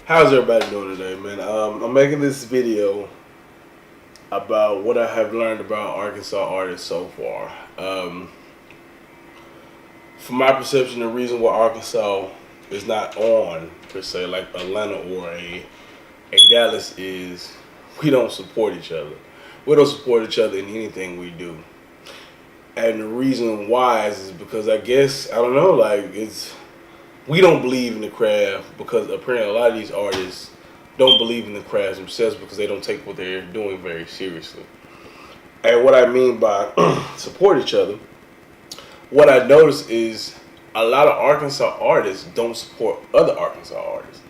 How's everybody doing today, man? I'm making this video about what I have learned about Arkansas artists so far. From my perception, the reason why Arkansas is not on, per se, like Atlanta or a Dallas is we don't support each other. We don't support each other in anything we do. And the reason why is because I guess, I don't know, like we don't believe in the craft because apparently a lot of these artists don't believe in the craft themselves because they don't take what they're doing very seriously. And what I mean by support each other, what I noticed is a lot of Arkansas artists don't support other Arkansas artists.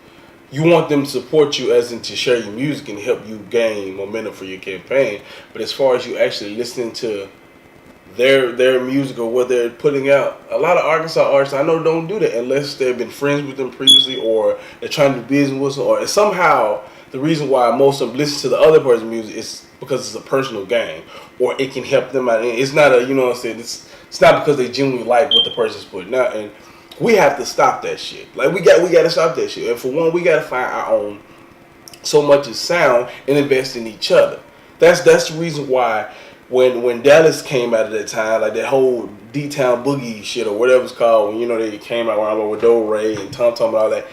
You want them to support you as in to share your music and help you gain momentum for your campaign. But as far as you actually listening to their music or what they're putting out, a lot of Arkansas artists I know don't do that unless they've been friends with them previously or they're trying to do business with them, or somehow the reason why most of them listen to the other person's music is because it's a personal gain or it can help them out. It's not a, you know what I'm saying, it's not because they genuinely like what the person's putting out. And we have to stop that shit. Like we got to stop that shit. And for one, we got to find our own so much as sound and invest in each other. That's the reason why when Dallas came out at that time, like that whole D-Town Boogie shit or whatever it's called, when, you know, they came out around with Do Ray and Tom Tom and all that.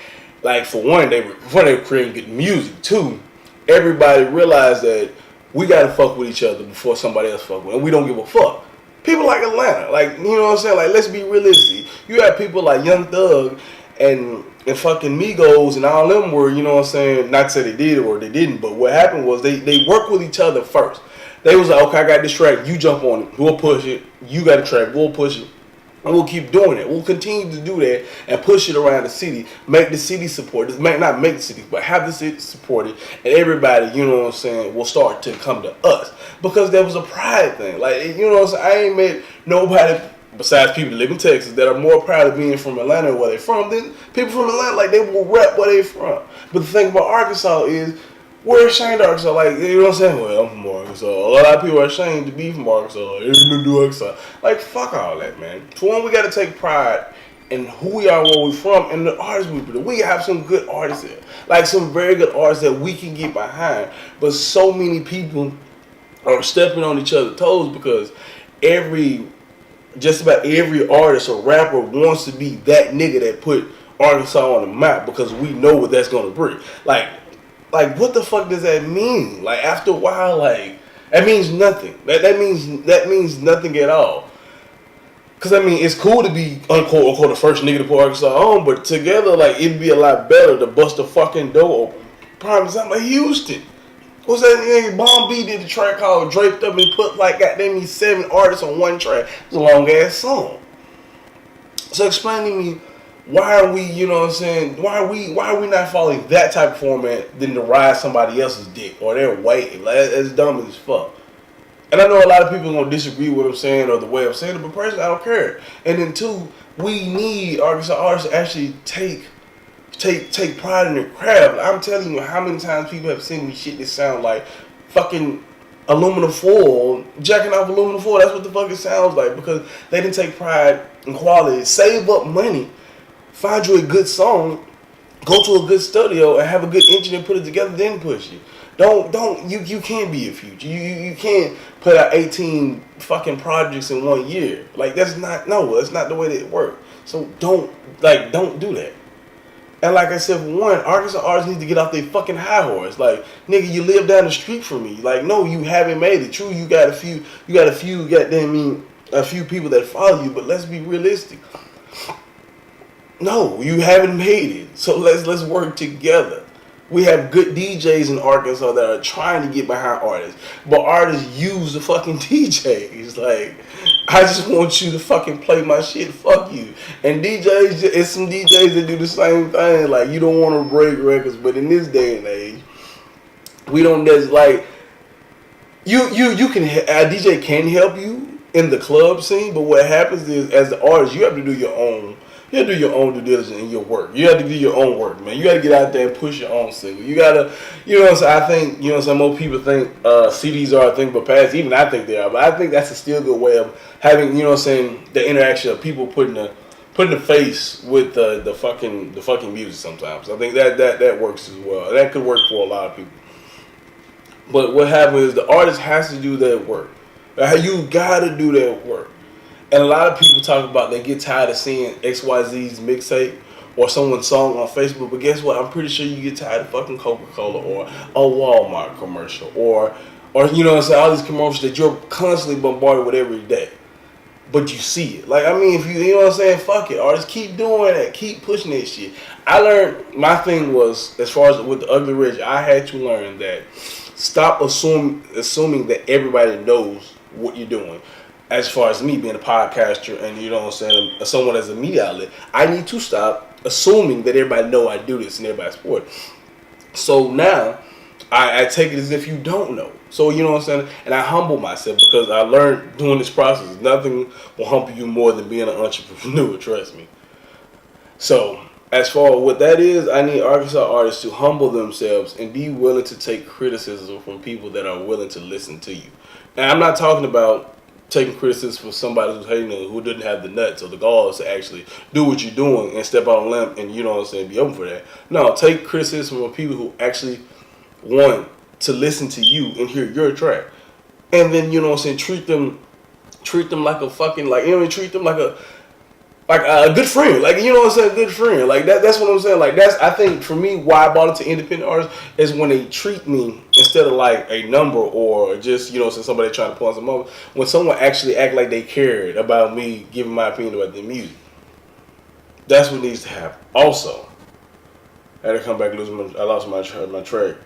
Like for one, they were creating good music. Two, everybody realized that we gotta fuck with each other before somebody else fuck with, and we don't give a fuck. People like Atlanta, like, you know what I'm saying? Like, let's be realistic. You have people like Young Thug and fucking Migos and all them were, you know what I'm saying? Not to say they did or they didn't, but what happened was they worked with each other first. They was like, okay, I got this track, you jump on it, we'll push it. You got a track, we'll push it. And we'll keep doing it. We'll continue to do that and push it around the city. Make the city support it. Not make the city, but have the city support it. And everybody, you know what I'm saying, will start to come to us. Because there was a pride thing. Like, you know what I'm saying? I ain't met nobody besides people that live in Texas that are more proud of being from Atlanta or where they're from than people from Atlanta. Like, they will rep where they're from. But the thing about Arkansas is, we're ashamed of Arkansas. Like, you know what I'm saying? Well, I'm from Arkansas. A lot of people are ashamed to be from Arkansas. They don't do Arkansas. Like, fuck all that, man. For one, we got to take pride in who we are, where we're from, and the artists we produce. We have some good artists here. Like, some very good artists that we can get behind. But so many people are stepping on each other's toes because just about every artist or rapper wants to be that nigga that put Arkansas on the map because we know what that's going to bring. Like, what the fuck does that mean? Like, after a while, like, that means nothing. That means nothing at all. Cause I mean, it's cool to be unquote the first nigga to put Arkansas on, but together, like, it'd be a lot better to bust the fucking door open. Prime example, Houston. What's that nigga? Bomb B did a track called Draped Up and put like goddamn 7 artists on one track. It's a long ass song. So explain to me, why are we, you know what I'm saying, why are we not following that type of format than to ride somebody else's dick or they're waiting? Like, that's dumb as fuck. And I know a lot of people are going to disagree with what I'm saying or the way I'm saying it, but personally, I don't care. And then two, we need Arkansas artists to actually take pride in their craft. I'm telling you how many times people have seen me shit that sound like fucking aluminum foil, jacking off aluminum foil. That's what the fuck it sounds like because they didn't take pride in quality. Save up money. Find you a good song, go to a good studio and have a good engineer put it together, then push it. You can't be a Future. You can't put out 18 fucking projects in 1 year. Like, that's not the way that it works. So don't do that. And like I said, for one, Arkansas artists need to get off their fucking high horse. Like, nigga, you live down the street from me. Like, no, you haven't made it. True, you got a few people that follow you, but let's be realistic. No, you haven't made it. So let's work together. We have good DJs in Arkansas that are trying to get behind artists, but artists use the fucking DJs. Like, I just want you to fucking play my shit. Fuck you. And DJs, it's some DJs that do the same thing. Like, you don't want to break records, but in this day and age, we don't. There's like, you can a DJ can help you in the club scene, but what happens is, as the artist, you have to do your own. You have to do your own due diligence in your work. You have to do your own work, man. You got to get out there and push your own single. You got to, you know what I'm saying? I think, you know what I'm saying, most people think CDs are a thing but past. Even I think they are. But I think that's a still good way of having, you know what I'm saying, the interaction of people putting the putting the face with the fucking music sometimes. I think that works as well. That could work for a lot of people. But what happens is the artist has to do that work. You gotta do that work. And a lot of people talk about they get tired of seeing XYZ's mixtape or someone's song on Facebook. But guess what? I'm pretty sure you get tired of fucking Coca-Cola or a Walmart commercial or you know what I'm saying, all these commercials that you're constantly bombarded with every day. But you see it. Like, I mean, if you know what I'm saying, fuck it. Artists, keep doing that. Keep pushing that shit. I learned, my thing was, as far as with the UglyReggie, I had to learn that stop assuming that everybody knows what you're doing. As far as me being a podcaster and, you know what I'm saying, someone as a media outlet, I need to stop assuming that everybody know I do this and everybody support. So now, I take it as if you don't know. So, you know what I'm saying? And I humble myself because I learned doing this process. Nothing will humble you more than being an entrepreneur, trust me. So, as far as what that is, I need Arkansas artists to humble themselves and be willing to take criticism from people that are willing to listen to you. And I'm not talking about taking criticism from somebody who's hating or who didn't have the nuts or the galls to actually do what you're doing and step out on a limb and, you know what I'm saying, be open for that. No, take criticism from people who actually want to listen to you and hear your track. And then, you know what I'm saying, treat them like a fucking, like, you know, treat them like a good friend. Like, you know what I'm saying, good friend. Like, that's what I'm saying. Like, that's, I think, for me, why I bought into independent artists is when they treat me instead of like a number or just, you know, since somebody trying to pull on some over. When someone actually act like they cared about me giving my opinion about their music. That's what needs to happen. Also, I had to come back and I lost my track.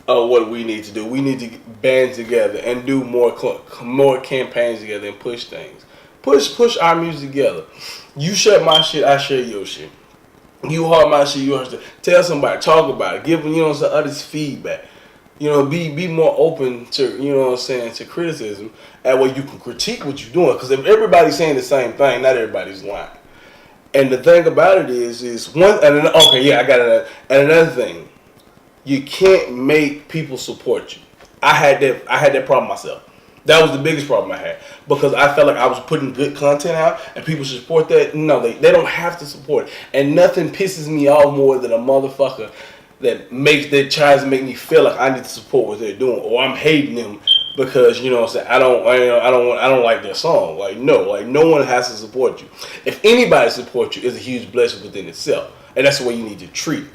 What we need to do. We need to band together and do more campaigns together and push things. Push our music together. You share my shit, I share your shit. You heart my shit, you heart shit. Tell somebody, talk about it. Give them, you know, some others feedback. You know, be more open to, you know what I'm saying, to criticism. That way you can critique what you're doing. Because if everybody's saying the same thing, not everybody's lying. And the thing about it is one. And okay, yeah, I got it. And another thing. You can't make people support you. I had that problem myself. That was the biggest problem I had because I felt like I was putting good content out and people should support that. No, they don't have to support it. And nothing pisses me off more than a motherfucker that tries to make me feel like I need to support what they're doing or I'm hating them because, you know what I'm saying, I don't like their song. Like, no one has to support you. If anybody supports you, it's a huge blessing within itself. And that's the way you need to treat it.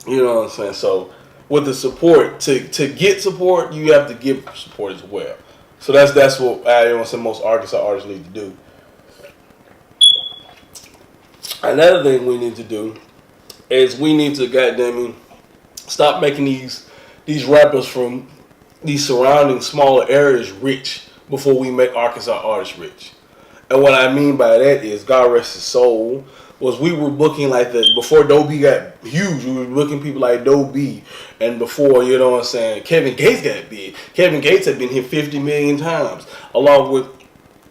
You know what I'm saying? So with the support, to get support, you have to give support as well. So that's what I want to say most Arkansas artists need to do. Another thing we need to do is we need to goddamn stop making these rappers from these surrounding smaller areas rich before we make Arkansas artists rich. And what I mean by that is, God rest his soul, was we were booking like that before Dobie got huge. We were booking people like Dobie, and before, you know what I'm saying, Kevin Gates got big. Kevin Gates had been hit 50 million times, along with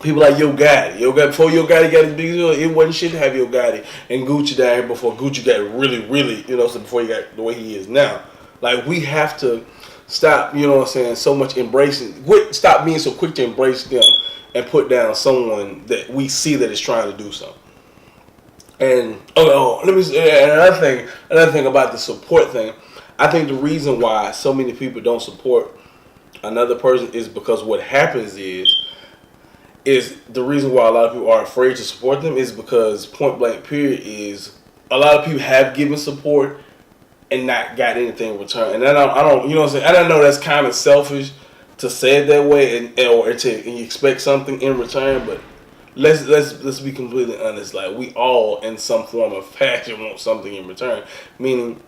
people like Yo Gotti. Before Yo Gotti got his big deal, it wasn't shit to have Yo Gotti and Gucci down here before Gucci got really, you know, so before he got the way he is now. Like, we have to stop, you know what I'm saying, so much stop being so quick to embrace them and put down someone that we see that is trying to do something. And let me say another thing about the support thing. I think the reason why so many people don't support another person is because what happens is the reason why a lot of people are afraid to support them is because point blank period is a lot of people have given support and not got anything in return. And I don't you know what I'm saying? I know that's kind of selfish to say it that way and you expect something in return, but let's be completely honest. Like, we all in some form of fashion want something in return. Meaning,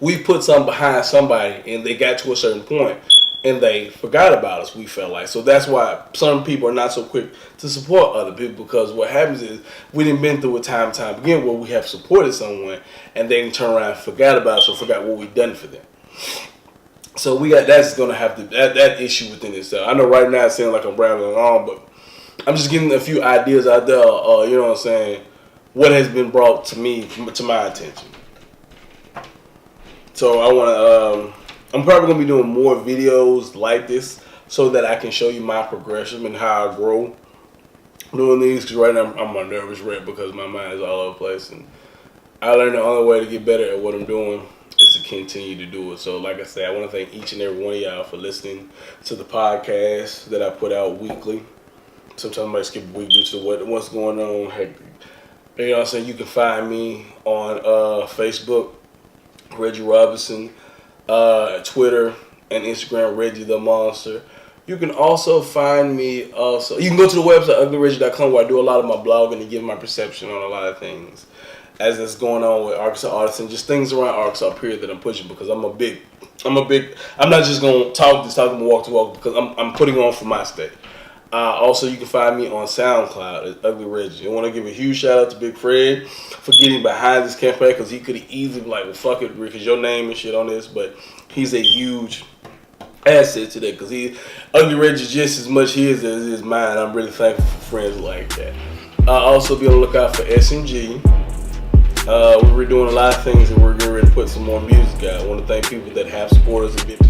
we put something behind somebody and they got to a certain point and they forgot about us, we felt like. So that's why some people are not so quick to support other people, because what happens is we done been through a time again where we have supported someone and they turn around and forgot about us or forgot what we've done for them. So that's going to have to, that issue within itself. I know right now it sounds like I'm rambling on, but I'm just getting a few ideas out there, you know what I'm saying, what has been brought to me, to my attention. So I'm probably going to be doing more videos like this so that I can show you my progression and how I grow doing these because right now I'm a nervous wreck because my mind is all over the place, and I learned the only way to get better at what I'm doing is to continue to do it. So like I said, I want to thank each and every one of y'all for listening to the podcast that I put out weekly. Sometimes I might skip a week due to what's going on. Hey, you know what I'm saying? You can find me on Facebook, Reggie Robinson, Twitter and Instagram, Reggie the Monster. You can also find me you can go to the website, UglyReggie.com, where I do a lot of my blogging and give my perception on a lot of things as that's going on with Arkansas artists and just things around Arkansas, period, that I'm pushing because I'm not just going to talk and walk to walk because I'm putting on for my state. Also, you can find me on SoundCloud at Ugly Reggie. I want to give a huge shout out to Big Fred for getting behind this campaign because he could have easily been like, well, fuck it, because your name and shit on this, but he's a huge asset to that because Ugly Reggie just as much his as his mine. I'm really thankful for friends like that. Also, be on the lookout for SMG. We're doing a lot of things and we're getting ready to put some more music out. I want to thank people that have supported us a bit.